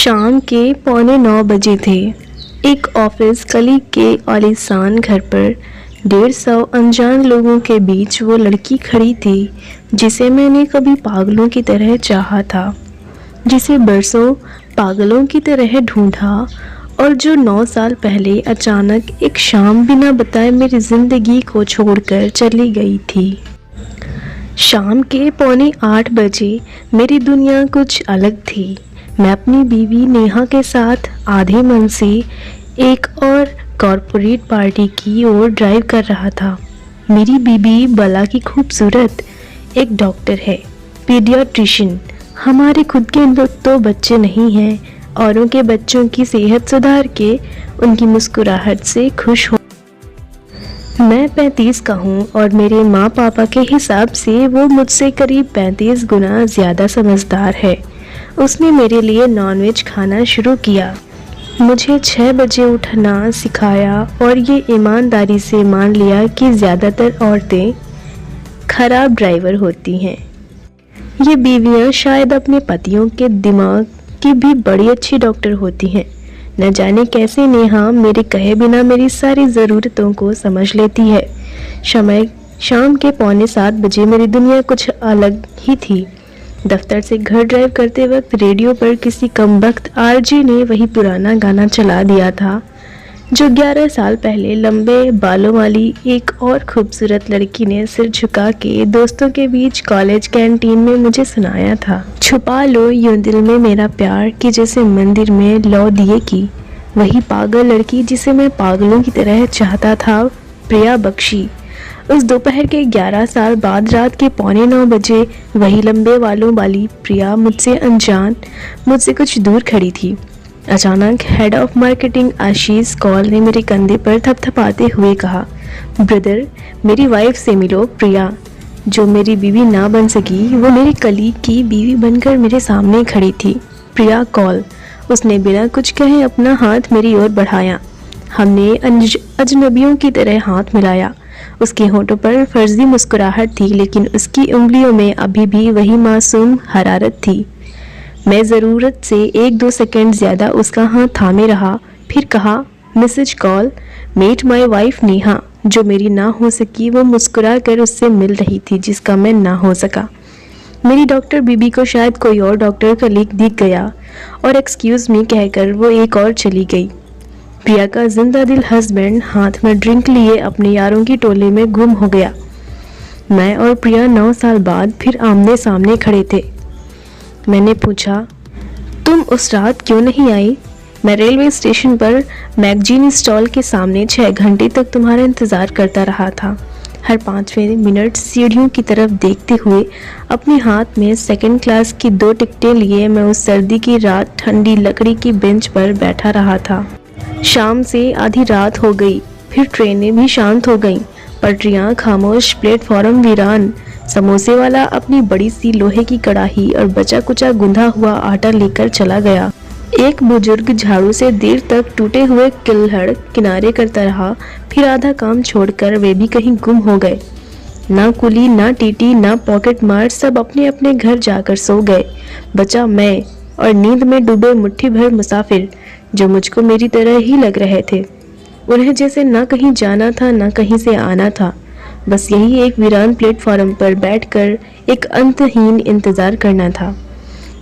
शाम के 8:45 थे। एक ऑफिस कलीग के आलीशान घर पर 150 अनजान लोगों के बीच वो लड़की खड़ी थी जिसे मैंने कभी पागलों की तरह चाहा था, जिसे बरसों पागलों की तरह ढूंढा और जो 9 साल पहले अचानक एक शाम बिना बताए मेरी ज़िंदगी को छोड़कर चली गई थी। शाम के 7:45 मेरी दुनिया कुछ अलग थी। मैं अपनी बीवी नेहा के साथ आधे मन से एक और कॉरपोरेट पार्टी की ओर ड्राइव कर रहा था। मेरी बीवी बला की खूबसूरत, एक डॉक्टर है, पीडियाट्रिशियन। हमारे खुद के तो बच्चे नहीं हैं, औरों के बच्चों की सेहत सुधार के उनकी मुस्कुराहट से खुश हो। मैं 35 का हूँ और मेरे माँ पापा के हिसाब से वो मुझसे करीब 35 गुना ज़्यादा समझदार है। उसने मेरे लिए नॉनवेज खाना शुरू किया, मुझे 6 बजे उठना सिखाया और ये ईमानदारी से मान लिया कि ज़्यादातर औरतें खराब ड्राइवर होती हैं। ये बीवियाँ शायद अपने पतियों के दिमाग की भी बड़ी अच्छी डॉक्टर होती हैं। न जाने कैसे नेहा मेरे कहे बिना मेरी सारी ज़रूरतों को समझ लेती है। शाम के 6:45 बजे मेरी दुनिया कुछ अलग ही थी। दफ्तर से घर ड्राइव करते वक्त रेडियो पर किसी कमबख्त आरजे ने वही पुराना गाना चला दिया था जो 11 साल पहले लंबे बालों वाली एक और खूबसूरत लड़की ने सिर झुका के दोस्तों के बीच कॉलेज कैंटीन में मुझे सुनाया था। छुपा लो यूं दिल में मेरा प्यार कि जैसे मंदिर में लौ दिए की। वही पागल लड़की जिसे मैं पागलों की तरह चाहता था, प्रिया बख्शी। उस दोपहर के 11 साल बाद रात के 8:45 बजे वही लंबे बालों वाली प्रिया मुझसे अनजान, मुझसे कुछ दूर खड़ी थी। अचानक हेड ऑफ मार्केटिंग आशीष कौल ने मेरे कंधे पर थपथपाते हुए कहा, ब्रदर, मेरी वाइफ से मिलो। प्रिया, जो मेरी बीवी ना बन सकी, वो मेरे कलीग की बीवी बनकर मेरे सामने खड़ी थी। प्रिया कौल। उसने बिना कुछ कहे अपना हाथ मेरी ओर बढ़ाया। हमने अजनबियों की तरह हाथ मिलाया। उसके होठों पर फर्जी मुस्कुराहट थी, लेकिन उसकी उंगलियों में अभी भी वही मासूम हरारत थी। मैं ज़रूरत से 1-2 सेकंड ज़्यादा उसका हाथ थामे रहा, फिर कहा, Mrs Kaul, meet my wife Neha. जो मेरी ना हो सकी वो मुस्कुरा कर उससे मिल रही थी जिसका मैं ना हो सका। मेरी डॉक्टर बीबी को शायद कोई और डॉक्टर कलीग दिख गया और एक्सक्यूज़ मी कहकर वो एक और चली गई। प्रिया का जिंदा दिल हस्बैंड हाथ में ड्रिंक लिए अपने यारों की टोले में गुम हो गया। मैं और प्रिया 9 साल बाद फिर आमने सामने खड़े थे। मैंने पूछा, तुम उस रात क्यों नहीं आई? मैं रेलवे स्टेशन पर मैगजीन स्टॉल के सामने 6 घंटे तक तुम्हारा इंतज़ार करता रहा था। हर 5वें मिनट सीढ़ियों की तरफ देखते हुए अपने हाथ में सेकंड क्लास की 2 टिकटें लिए मैं उस सर्दी की रात ठंडी लकड़ी की बेंच पर बैठा रहा था। शाम से आधी रात हो गई, फिर ट्रेनें भी शांत हो गईं, पटरियां खामोश, प्लेटफॉर्म वीरान। समोसे वाला अपनी बड़ी सी लोहे की कड़ाही और बचा कुचा गुंधा हुआ आटा लेकर चला गया। एक बुजुर्ग झाड़ू से देर तक टूटे हुए किल्हड़ किनारे करता रहा, फिर आधा काम छोड़कर वे भी कहीं गुम हो गए। ना कुली, ना टीटी, ना पॉकेट मार, सब अपने अपने घर जाकर सो गए। बचा मैं और नींद में डूबे मुट्ठी भर मुसाफिर जो मुझको मेरी तरह ही लग रहे थे। उन्हें जैसे ना कहीं जाना था ना कहीं से आना था, बस यही एक वीरान प्लेटफॉर्म पर बैठकर एक अंतहीन इंतज़ार करना था।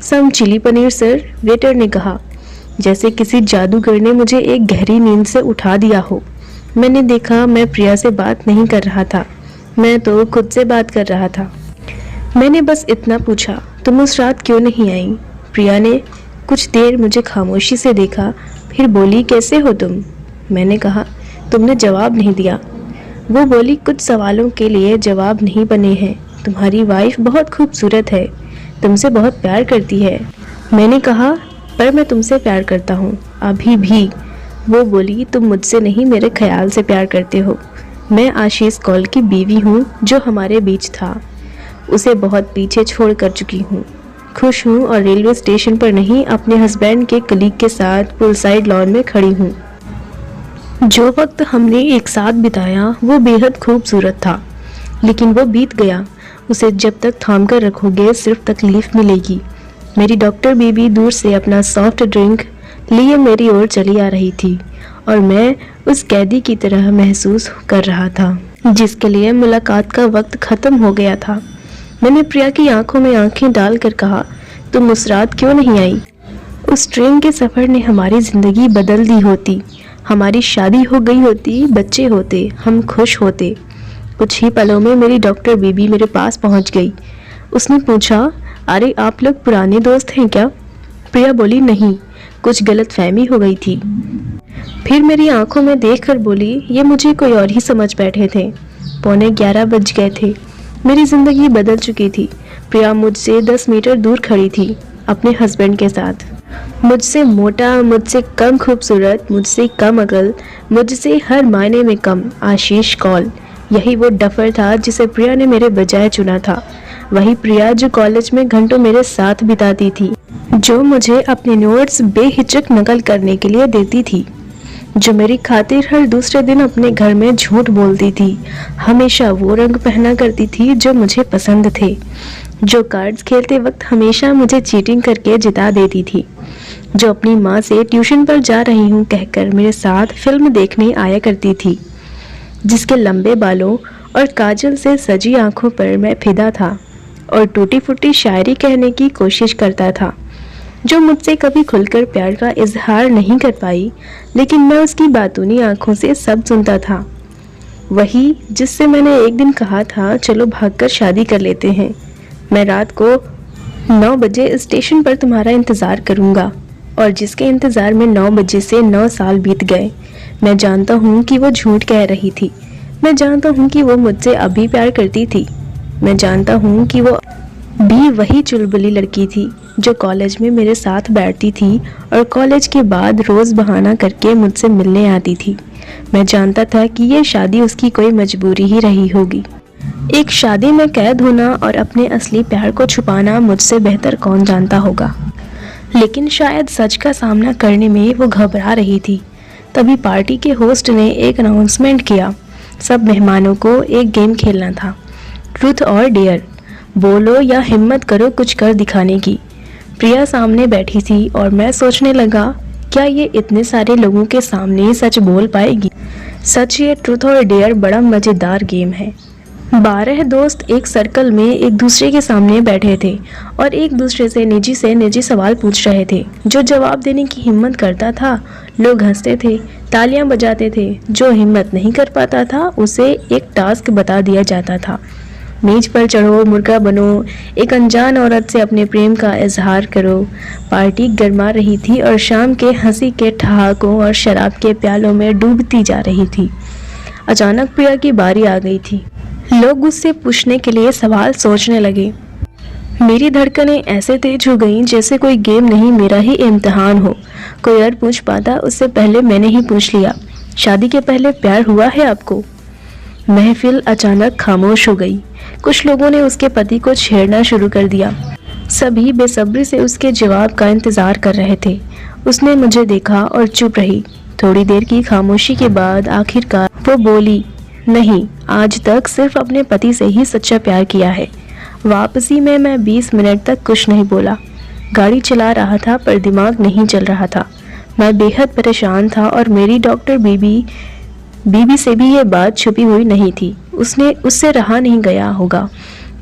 सम चिली पनीर सर, वेटर ने कहा, जैसे किसी जादूगर ने मुझे एक गहरी नींद से उठा दिया हो। मैंने देखा मैं प्रिया से बात नहीं कर रहा था, मैं तो खुद से बात कर रहा था। मैंने बस इतना पूछा, तुम उस रात क्यों नहीं आई? प्रिया ने कुछ देर मुझे खामोशी से देखा, फिर बोली, कैसे हो तुम? मैंने कहा, तुमने जवाब नहीं दिया। वो बोली, कुछ सवालों के लिए जवाब नहीं बने हैं। तुम्हारी वाइफ बहुत खूबसूरत है, तुमसे बहुत प्यार करती है। मैंने कहा, पर मैं तुमसे प्यार करता हूँ, अभी भी। वो बोली, तुम मुझसे नहीं मेरे ख्याल से प्यार करते हो। मैं आशीष कौल की बीवी हूँ जो हमारे बीच था, उसे बहुत पीछे छोड़ कर चुकी हूँ। खुश हूँ और रेलवे स्टेशन पर नहीं, अपने हस्बैंड के कलीग के साथ पुल साइड लॉन में खड़ी हूँ। जो वक्त हमने एक साथ बिताया वो बेहद खूबसूरत था, लेकिन वो बीत गया। उसे जब तक थाम कर रखोगे सिर्फ तकलीफ मिलेगी। मेरी डॉक्टर बीबी दूर से अपना सॉफ्ट ड्रिंक लिए मेरी ओर चली आ रही थी और मैं उस कैदी की तरह महसूस कर रहा था जिसके लिए मुलाकात का वक्त खत्म हो गया था। मैंने प्रिया की आंखों में आंखें डालकर कहा, तुम उस रात क्यों नहीं आई? उस ट्रेन के सफ़र ने हमारी ज़िंदगी बदल दी होती, हमारी शादी हो गई होती, बच्चे होते, हम खुश होते। कुछ ही पलों में मेरी डॉक्टर बीबी मेरे पास पहुंच गई। उसने पूछा, अरे आप लोग पुराने दोस्त हैं क्या? प्रिया बोली, नहीं, कुछ गलतफहमी हो गई थी। फिर मेरी आंखों में देखकर बोली, ये मुझे कोई और ही समझ बैठे थे। 11:15 बज गए थे। मेरी ज़िंदगी बदल चुकी थी। प्रिया मुझसे 10 मीटर दूर खड़ी थी अपने हस्बैंड के साथ। मुझसे मोटा, मुझसे कम खूबसूरत, मुझसे कम अकल, मुझसे हर मायने में कम आशीष कौल। यही वो डफर था जिसे प्रिया ने मेरे बजाय चुना था। वही प्रिया जो कॉलेज में घंटों मेरे साथ बिताती थी, जो मुझे अपने नोट्स बेहिचक नकल करने के लिए देती थी, जो मेरी खातिर हर दूसरे दिन अपने घर में झूठ बोलती थी, हमेशा वो रंग पहना करती थी जो मुझे पसंद थे, जो कार्ड्स खेलते वक्त हमेशा मुझे चीटिंग करके जिता देती थी, जो अपनी माँ से ट्यूशन पर जा रही हूँ कहकर मेरे साथ फिल्म देखने आया करती थी, जिसके लंबे बालों और काजल से सजी आंखों पर मैं फिदा था और टूटी फूटी शायरी कहने की कोशिश करता था, जो मुझसे कभी खुलकर प्यार का इजहार नहीं कर पाई, लेकिन मैं उसकी बातूनी आंखों से सब सुनता था। वही जिससे मैंने एक दिन कहा था, चलो भागकर शादी कर लेते हैं, मैं रात को 9 बजे स्टेशन पर तुम्हारा इंतज़ार करूँगा, और जिसके इंतज़ार में 9 बजे से 9 साल बीत गए। मैं जानता हूँ कि वो झूठ कह रही थी। मैं जानता हूँ कि वो मुझसे अभी प्यार करती थी। मैं जानता हूँ कि वो भी वही चुलबुली लड़की थी जो कॉलेज में मेरे साथ बैठती थी और कॉलेज के बाद रोज़ बहाना करके मुझसे मिलने आती थी। मैं जानता था कि ये शादी उसकी कोई मजबूरी ही रही होगी। एक शादी में कैद होना और अपने असली प्यार को छुपाना मुझसे बेहतर कौन जानता होगा, लेकिन शायद सच का सामना करने में वो घबरा रही थी। तभी पार्टी के होस्ट ने एक अनाउंसमेंट किया। सब मेहमानों को एक गेम खेलना था, ट्रूथ और डेयर। बोलो या हिम्मत करो कुछ कर दिखाने की। प्रिया सामने बैठी थी और मैं सोचने लगा, क्या ये इतने सारे लोगों के सामने सच बोल पाएगी? सच, ये ट्रूथ और डेयर बड़ा मज़ेदार गेम है। 12 दोस्त एक सर्कल में एक दूसरे के सामने बैठे थे और एक दूसरे से निजी सवाल पूछ रहे थे। जो जवाब देने की हिम्मत करता था, लोग हंसते थे, तालियां बजाते थे। जो हिम्मत नहीं कर पाता था, उसे एक टास्क बता दिया जाता था। मेज पर चढ़ो, मुर्गा बनो, एक अनजान औरत से अपने प्रेम का इजहार करो। पार्टी गर्मा रही थी और शाम के हंसी के ठहाकों और शराब के प्यालों में डूबती जा रही थी। अचानक प्रिया की बारी आ गई थी। लोग उससे पूछने के लिए सवाल सोचने लगे। मेरी धड़कनें ऐसे तेज हो गईं जैसे कोई गेम नहीं, मेरा ही इम्तिहान हो। कोई और पूछ पाता, उससे पहले मैंने ही पूछ लिया, शादी के पहले प्यार हुआ है आपको? महफिल अचानक खामोश हो गई। कुछ लोगों ने उसके पति को छेड़ना शुरू कर दिया। सभी बेसब्री से उसके जवाब का इंतजार कर रहे थे। उसने मुझे देखा और चुप रही। थोड़ी देर की खामोशी के बाद आखिरकार वो बोली, नहीं, आज तक सिर्फ अपने पति से ही सच्चा प्यार किया है। वापसी में मैं 20 मिनट तक कुछ नहीं बोला। गाड़ी चला रहा था पर दिमाग नहीं चल रहा था। मैं बेहद परेशान था और मेरी डॉक्टर बीबी से भी ये बात छुपी हुई नहीं थी। उससे रहा नहीं गया होगा,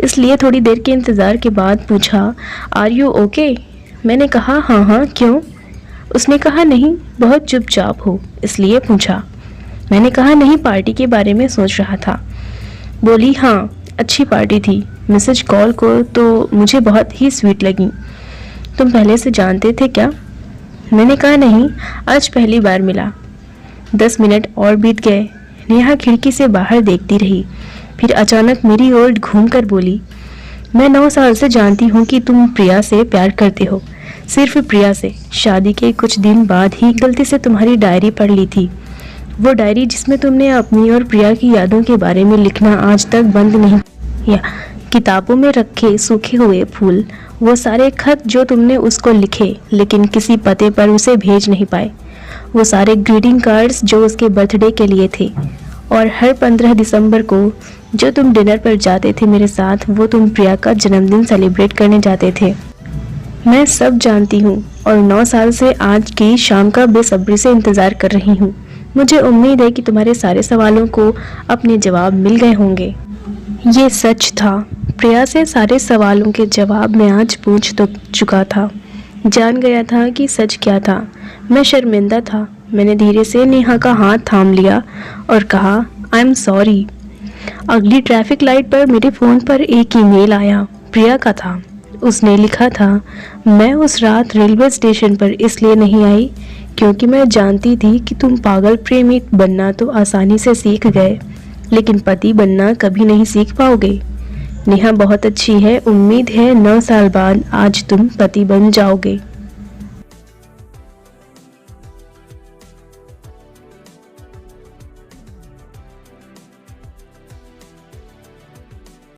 इसलिए थोड़ी देर के इंतज़ार के बाद पूछा, आर यू ओके? मैंने कहा, हाँ, क्यों? उसने कहा, नहीं, बहुत चुपचाप हो, इसलिए पूछा। मैंने कहा, नहीं, पार्टी के बारे में सोच रहा था। बोली, हाँ, अच्छी पार्टी थी। मिसेज कॉल को तो मुझे बहुत ही स्वीट लगी। तुम पहले से जानते थे क्या? मैंने कहा, नहीं, आज पहली बार मिला। 10 मिनट और बीत गए। नेहा खिड़की से बाहर देखती रही, फिर अचानक मेरी ओर घूमकर बोली, मैं 9 साल से जानती हूँ कि तुम प्रिया से प्यार करते हो, सिर्फ प्रिया से। शादी के कुछ दिन बाद ही गलती से तुम्हारी डायरी पढ़ ली थी। वो डायरी जिसमें तुमने अपनी और प्रिया की यादों के बारे में लिखना आज तक बंद नहीं किया। किताबों में रखे सूखे हुए फूल, वो सारे खत जो तुमने उसको लिखे लेकिन किसी पते पर उसे भेज नहीं पाए, वो सारे ग्रीटिंग कार्ड्स जो उसके बर्थडे के लिए थे, और हर 15 दिसंबर को जो तुम डिनर पर जाते थे मेरे साथ, वो तुम प्रिया का जन्मदिन सेलिब्रेट करने जाते थे। मैं सब जानती हूँ और 9 साल से आज की शाम का बेसब्री से इंतज़ार कर रही हूँ। मुझे उम्मीद है कि तुम्हारे सारे सवालों को अपने जवाब मिल गए होंगे। ये सच था। प्रिया से सारे सवालों के जवाब मैं आज पूछ तो चुका था। जान गया था कि सच क्या था। मैं शर्मिंदा था। मैंने धीरे से नेहा का हाथ थाम लिया और कहा, आई एम सॉरी। अगली ट्रैफिक लाइट पर मेरे फ़ोन पर एक ईमेल आया। प्रिया का था। उसने लिखा था, मैं उस रात रेलवे स्टेशन पर इसलिए नहीं आई क्योंकि मैं जानती थी कि तुम पागल प्रेमी बनना तो आसानी से सीख गए, लेकिन पति बनना कभी नहीं सीख पाओगे। नेहा बहुत अच्छी है। उम्मीद है 9 साल बाद आज तुम पति बन जाओगे।